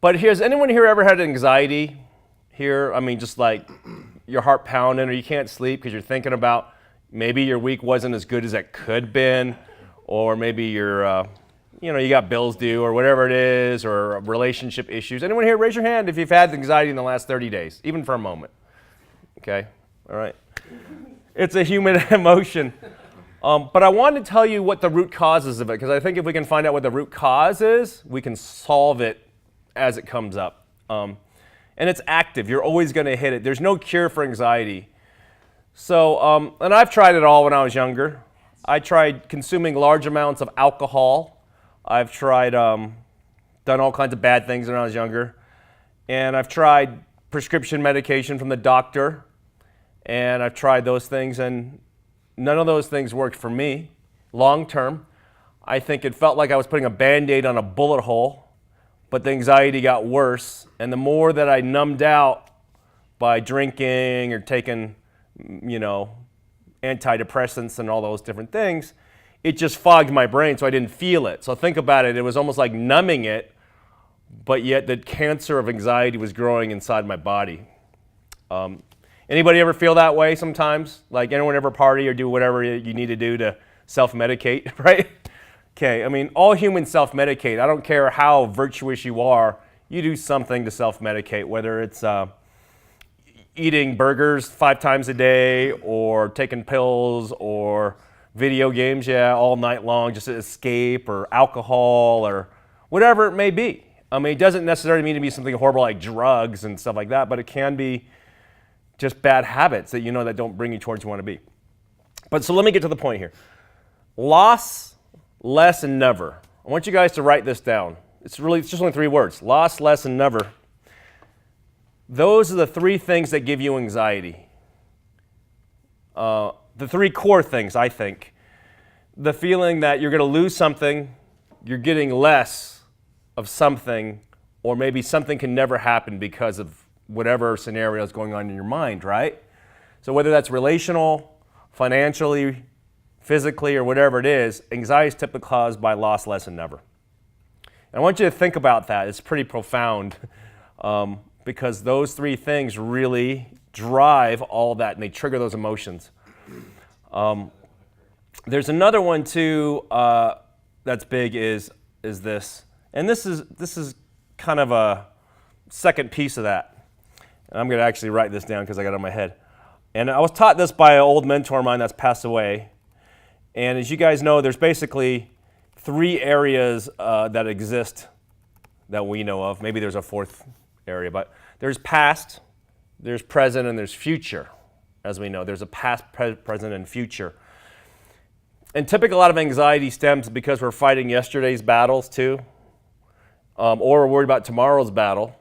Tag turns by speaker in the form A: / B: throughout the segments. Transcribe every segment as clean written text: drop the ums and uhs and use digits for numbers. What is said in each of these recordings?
A: But has anyone here ever had anxiety here? I mean, just like your heart pounding, or you can't sleep because you're thinking about maybe your week wasn't as good as it could have been, or maybe you're, you got bills due or whatever it is, or relationship issues. Anyone here, raise your hand if you've had anxiety in the last 30 days, even for a moment. Okay, all right. It's a human emotion. But I wanted to tell you what the root causes of it, because I think if we can find out what the root cause is, we can solve it as it comes up. And it's active. You're always going to hit it. There's no cure for anxiety. So, and I've tried it all when I was younger. I tried consuming large amounts of alcohol. I've tried, done all kinds of bad things when I was younger. And I've tried prescription medication from the doctor. And I've tried those things, and none of those things worked for me long term. I think it felt like I was putting a Band-Aid on a bullet hole, but the anxiety got worse. And the more that I numbed out by drinking or taking, antidepressants and all those different things, it just fogged my brain so I didn't feel it. So think about it. It was almost like numbing it, but yet the cancer of anxiety was growing inside my body. Anybody ever feel that way sometimes? Like anyone ever party or do whatever you need to do to self-medicate, right? Okay, I mean, all humans self-medicate. I don't care how virtuous you are, you do something to self-medicate, whether it's eating burgers 5 times a day or taking pills or video games, all night long just to escape, or alcohol or whatever it may be. I mean, it doesn't necessarily mean to be something horrible like drugs and stuff like that, but it can be just bad habits that that don't bring you towards you want to be. But so let me get to the point here. Loss, less, and never. I want you guys to write this down. It's just only 3 words. Loss, less, and never. Those are the 3 things that give you anxiety. The 3 core things, I think. The feeling that you're going to lose something, you're getting less of something, or maybe something can never happen because of whatever scenario is going on in your mind, right? So whether that's relational, financially, physically, or whatever it is, anxiety is typically caused by loss, less, and never. And I want you to think about that. It's pretty profound because those 3 things really drive all that, and they trigger those emotions. There's another one too that's big is this, and this is kind of a second piece of that. And I'm going to actually write this down because I got it on my head. And I was taught this by an old mentor of mine that's passed away. And as you guys know, there's basically 3 areas that exist that we know of. Maybe there's a 4th area, but there's past, there's present, and there's future. As we know, there's a past, present, and future. And typically a lot of anxiety stems because we're fighting yesterday's battles too, or we're worried about tomorrow's battle,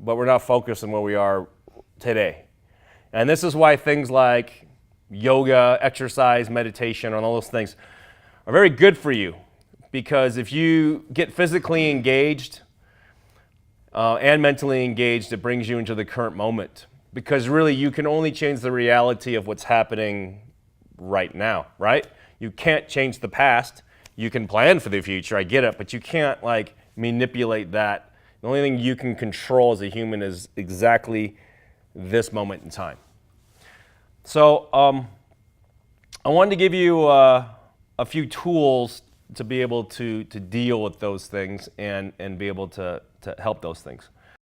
A: but we're not focused on where we are today. And this is why things like yoga, exercise, meditation, and all those things are very good for you, because if you get physically engaged and mentally engaged, it brings you into the current moment, because really you can only change the reality of what's happening right now, right? You can't change the past. You can plan for the future, I get it, but you can't manipulate that. The only thing you can control as a human is exactly this moment in time. So I wanted to give you a few tools to be able to deal with those things and be able to help those things.